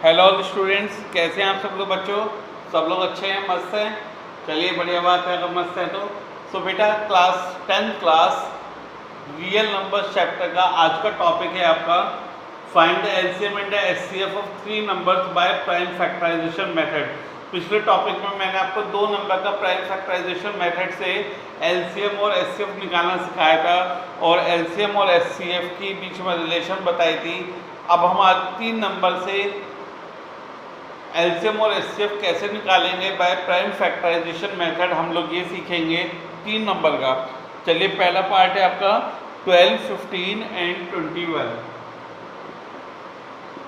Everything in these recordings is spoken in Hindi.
हेलो स्टूडेंट्स, कैसे हैं आप सब लोग बच्चों? सब लोग अच्छे हैं, मस्त हैं। चलिए बढ़िया बात है अगर मस्त है तो। सो बेटा class 10th class real number chapter का आज का टॉपिक है आपका find the LCM and the HCF of 3 numbers by prime factorisation method. पिछले टॉपिक में मैंने आपको 2 नंबर का प्राइम फैक्टराइजेशन मेथड से एलसीएम और एचसीएफ निकालना सिखाया था और एलसीएम और एचसीएफ की बीच में रिलेशन बताई थी। अब हम आज 3 नंबर से एलसीएम और एचसीएफ कैसे निकालेंगे बाय प्राइम फैक्टराइजेशन मेथड हम लोग ये सीखेंगे 3 नंबर का। चलिए पहला पार्ट है आपका 12, 15 एंड 21।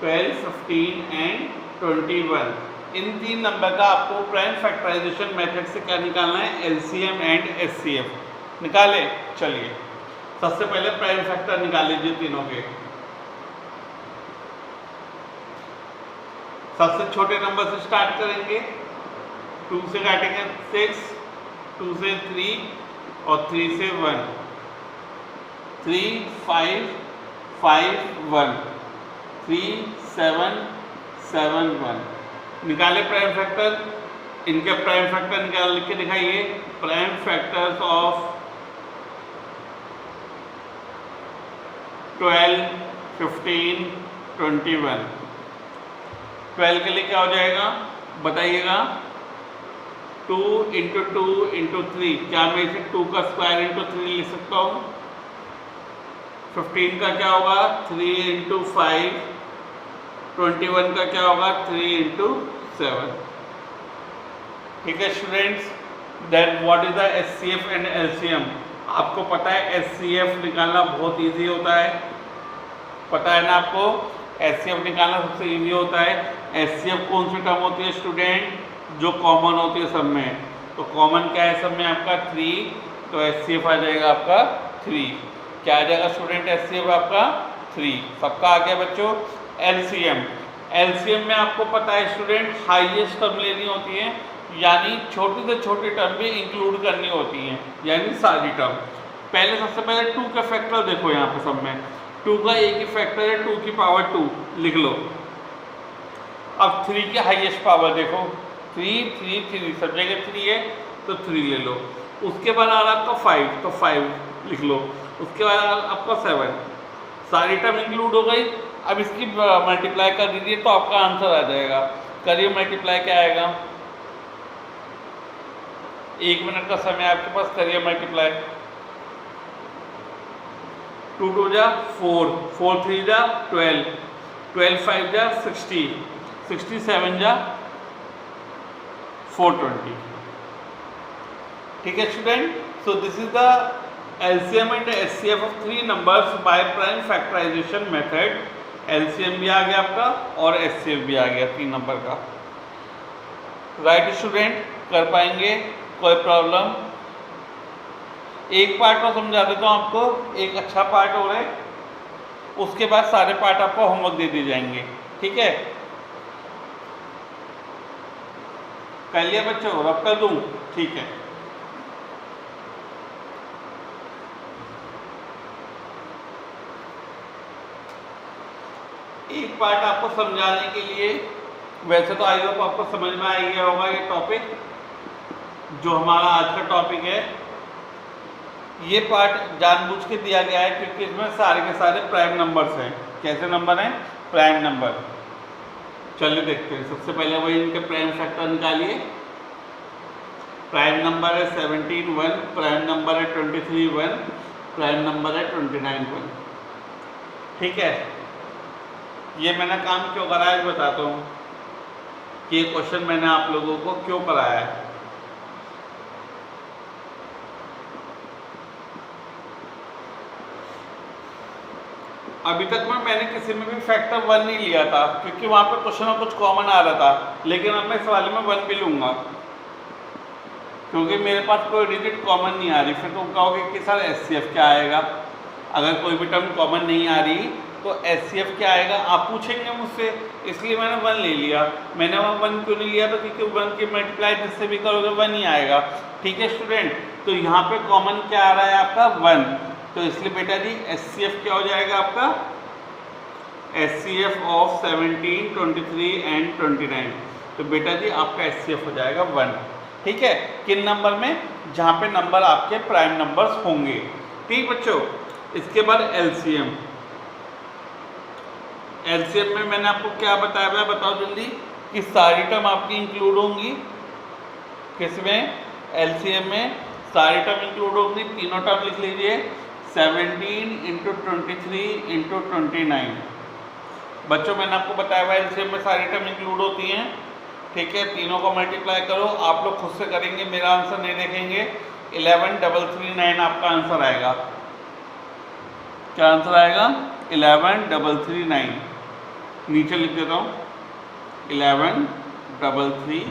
12, 15 एंड 21 इन 3 नंबर का आपको प्राइम फैक्टराइजेशन मेथड से क्या निकालना है? एलसीएम एंड एचसीएफ निकाले। चलिए सबसे पहले प्राइम फैक्टर निकाल लीजिए तीनों के। सबसे छोटे नंबर से स्टार्ट करेंगे, 2 से काटेंगे 6, 2 से 3 और 3 से 1, 3, 5, 5, 1, 3, 7, 7, 1 निकाले प्राइम फैक्टर। इनके प्राइम फैक्टर निकाल के दिखाइए। Prime factors of 12, 15, 21। 12 के लिए क्या हो जाएगा बताइएगा? 2 इंटू 2 इंटू 3, क्या मैं इसे 2 का स्क्वायर इंटू 3 लिख सकता हूँ? 15 का क्या होगा? 3 इंटू 5। 21 का क्या होगा? 3 इंटू 7। ठीक है students, that what is the HCF and LCM. आपको पता है एचसीएफ निकालना बहुत इजी होता है, पता है ना आपको? एचसीएफ निकालना सबसे इजी होता है। एचसीएफ कौन सी टर्म होती है स्टूडेंट? जो कॉमन होती है सब में। तो कॉमन क्या है सब में? आपका 3, तो एचसीएफ आ जाएगा आपका 3। क्या आ जाएगा स्टूडेंट? एचसीएफ आपका 3। सबका आ गया बच्चों। एलसीएम, एलसीएम में आपको पता है स्टूडेंट हाईएस्ट टर्म लेनी होती है, यानी छोटी से छोटी टर्म भी इंक्लूड करनी होती है, यानी सारी टर्म। पहले सबसे पहले 2 का फैक्टर देखो यहाँ पे सब में। 2 का एक ही फैक्टर है 2 की पावर 2 लिख लो। अब 3 की हाईएस्ट पावर देखो, 3, 3, 3 सब जगह 3 है तो 3 ले लो। उसके बाद आ रहा आपका 5, तो 5 लिख लो। उसके बाद आपका 7, सारी टर्म इंक्लूड हो गई। अब इसकी मल्टीप्लाई कर दीजिए तो आपका आंसर आ जाएगा। करिए मल्टीप्लाई, क्या आएगा? 1 मिनट का समय आपके पास, करिए मल्टीप्लाई। 2 2 जा 4, 4 3 जा 12, 12 5 जा 60, 67 जा 420। ठीक है student, so this is the LCM and HCF of 3 numbers by prime factorisation method. LCM भी आ गया आपका और एचसीएफ भी आ गया 3 नंबर का। राइट स्टूडेंट, कर पाएंगे? कोई प्रॉब्लम? एक पार्ट और समझा देता हूँ आपको, एक अच्छा पार्ट हो रहा है, उसके बाद सारे पार्ट आपको होमवर्क दे दिए जाएंगे। ठीक है, कर लिया बच्चों? रब कर दूँ? ठीक है। एक पार्ट आपको समझाने के लिए, वैसे तो आई होप आपको समझ में आ गया होगा ये टॉपिक जो हमारा आज का टॉपिक है। ये पार्ट जानबूझ के दिया गया है क्योंकि इसमें सारे के सारे प्राइम नंबर्स हैं। कैसे नंबर हैं? Prime number. चलिए देखते हैं। सबसे पहले वही इनके प्राइम फैक्टर निकालिए। प्राइम नंबर है 17 1, प्राइम नंबर है 23 1, प्राइम नंबर है 29 1। ठीक है, ये मैंने काम क्यों कराया है बताता हूँ कि ये क्वेश्चन मैंने आप लोगों को क्यों कराया है। अभी तक मैंने किसी में भी फैक्टर 1 नहीं लिया था क्योंकि वहाँ पे क्वेश्चन में कुछ कॉमन आ रहा था, लेकिन अब मैं इस वाले में 1 भी लूँगा क्योंकि मेरे पास कोई डिजिट कॉमन नहीं आ रही। फिर तुम कहोगे कि सर एचसीएफ क्या आएगा? अगर कोई भी टर्म कॉमन नहीं आ रही तो एचसीएफ क्या आएगा आप पूछेंगे मुझसे, इसलिए मैंने 1 ले लिया। मैंने वहाँ 1 क्यों नहीं लिया? तो क्योंकि 1 की मल्टीप्लाई जिससे भी करोगे 1 ही आएगा। ठीक है स्टूडेंट, तो यहाँ पे कॉमन क्या आ रहा है आपका? 1, तो इसलिए बेटा जी एचसीएफ क्या हो जाएगा आपका? HCF of 17, 23 and 29। तो बेटा जी आपका HCF हो जाएगा 1। ठीक है, किन नंबर में? जहाँ पे नंबर आपके प्राइम नंबर्स होंगे। ठीक बच्चों, इसके बाद LCM। LCM में मैंने आपको क्या बताया हुआ है, बताओ जल्दी, कि सारी टर्म आपकी इंक्लूड होंगी। किसमें? LCM में सारी टर्म इंक्लूड होंगी। तीनों टर्म लिख लीजिए, 17 इंटू 23 इंटू 29। बच्चों मैंने आपको बताया हुआ LCM में सारी टर्म इंक्लूड होती हैं। ठीक है, तीनों को मल्टीप्लाई करो, आप लोग खुद से करेंगे, मेरा आंसर नहीं देखेंगे। 11339 आपका आंसर आएगा। क्या आंसर आएगा? 11339। नीचे लिख देता हूँ 11339।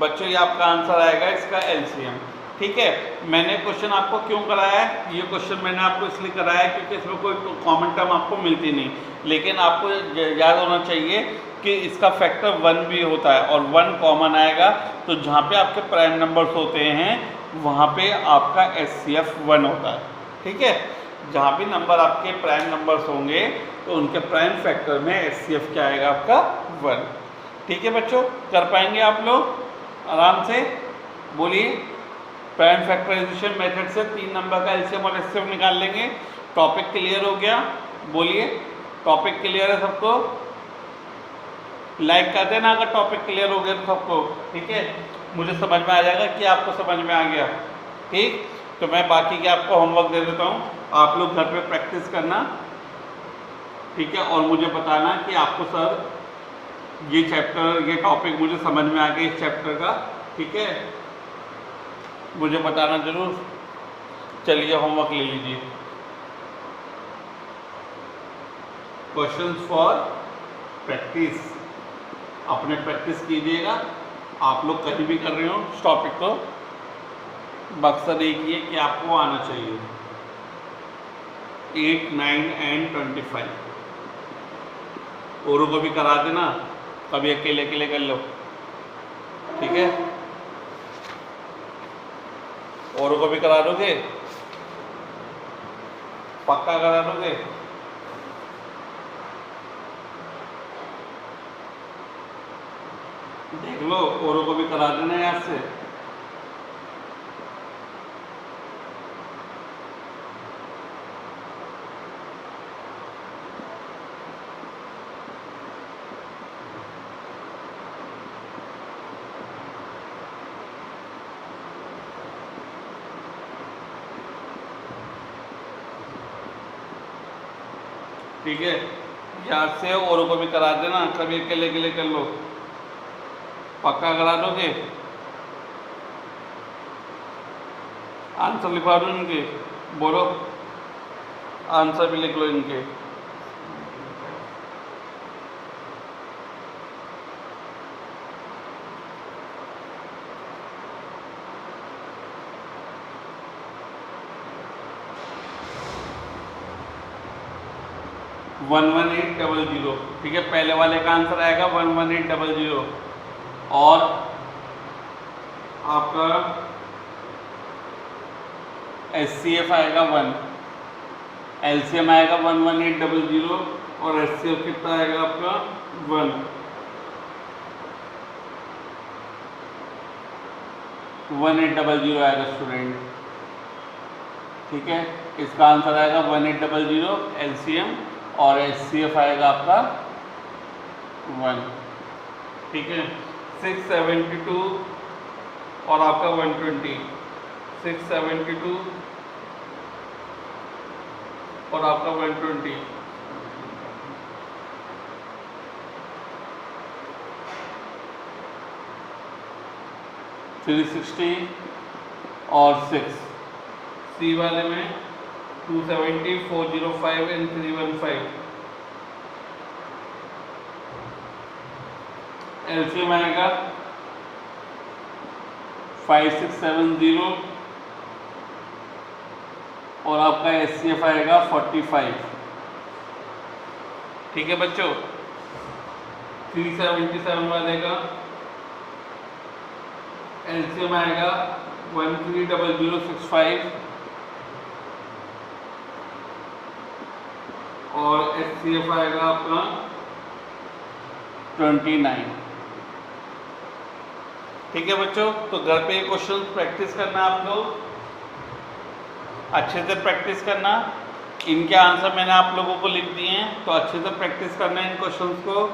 बच्चों ये आपका आंसर आएगा इसका LCM। ठीक है, मैंने क्वेश्चन आपको क्यों कराया है? ये क्वेश्चन मैंने आपको इसलिए कराया है क्योंकि इसमें कोई कॉमन टर्म आपको मिलती नहीं, लेकिन आपको याद होना चाहिए कि इसका फैक्टर 1 भी होता है और 1 कॉमन आएगा। तो जहाँ पे आपके प्राइम नंबर्स होते हैं वहाँ पे आपका HCF 1 होता है। ठीक है, जहाँ भी नंबर आपके प्राइम नंबर्स होंगे तो उनके प्राइम फैक्टर में HCF क्या आएगा आपका 1। ठीक है बच्चों, कर पाएंगे आप लोग आराम से? बोलिए, प्राइम फैक्टराइजेशन मेथड से 3 नंबर का LCM और HCF निकाल लेंगे। टॉपिक क्लियर हो गया? बोलिए, टॉपिक क्लियर है सबको? लाइक कर देना अगर टॉपिक क्लियर हो गया तो सबको। ठीक है, मुझे समझ में आ जाएगा कि आपको समझ में आ गया। ठीक, तो मैं बाकी के आपको होमवर्क दे देता हूँ, आप लोग घर पे प्रैक्टिस करना। ठीक है, और मुझे बताना कि आपको सर ये चैप्टर, ये टॉपिक मुझे समझ में आ गया इस चैप्टर का। ठीक है, मुझे बताना जरूर। चलिए होमवर्क ले लीजिए। क्वेश्चंस फॉर प्रैक्टिस, अपने प्रैक्टिस कीजिएगा। आप लोग कहीं भी कर रहे हो इस टॉपिक को, मकसद एक ही है कि आपको आना चाहिए। 8, 9 एंड 25 औरों को भी करा देना, कभी अकेले अकेले कर लो। ठीक है, औरों को भी करा दोगे? पक्का करा दोगे? देख लो, औरों को भी करा देना यहाँ से। ठीक है, याद से औरों को भी करा देना, कभी अकेले अकेले कर लो। पक्का करा दोगे? आंसर लिखवा दो इनके, बोलो आंसर भी लिख लो इनके। वन 11800। ठीक है, पहले वाले का आंसर आएगा 11800 और आपका HCF आएगा 1, LCM आएगा 11800 और HCF कितना आएगा आपका 1। 1800 आएगा स्टूडेंट। ठीक है, इसका आंसर आएगा 1800 LCM और HCF आएगा आपका 1। ठीक है, 672 और आपका 120, 672 और आपका 120। $360 और 6, सी वाले में 270, 405 एंड 315। LCM आएगा 5670 और आपका HCF आएगा 45। ठीक है बच्चों, 377 वाले का LCM आएगा 13065 और HCF आएगा आपका 29। ठीक है बच्चों, तो घर पे ये क्वेश्चन प्रैक्टिस करना आप लोग, अच्छे से प्रैक्टिस करना। इनके आंसर मैंने आप लोगों को लिख दिए हैं, तो अच्छे से प्रैक्टिस करना इन क्वेश्चंस को,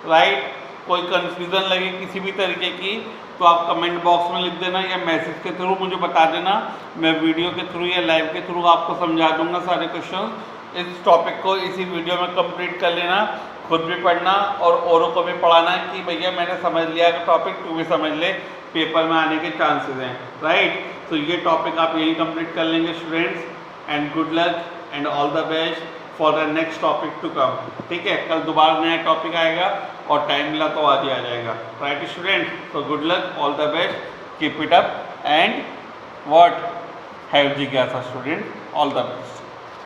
राइट। कोई कंफ्यूजन लगे किसी भी तरीके की तो आप कमेंट बॉक्स में लिख देना या मैसेज के थ्रू मुझे बता देना, मैं वीडियो के थ्रू या लाइव के थ्रू आपको समझा दूंगा सारे क्वेश्चन। इस टॉपिक को इसी वीडियो में कंप्लीट कर लेना, खुद भी पढ़ना और औरों को भी पढ़ाना कि भैया मैंने समझ लिया कि टॉपिक तू भी समझ ले, पेपर में आने के चांसेस हैं, राइट। तो ये टॉपिक आप यही कंप्लीट कर लेंगे students, and good luck and all the best for the next topic to come. ठीक है, कल दोबारा नया टॉपिक आएगा और टाइम मिला तो आज ही आ जाएगा, राइट स्टूडेंट। तो good luck, all the best, keep it up and what have जिज्ञासा स्टूडेंट, ऑल द बेस्ट।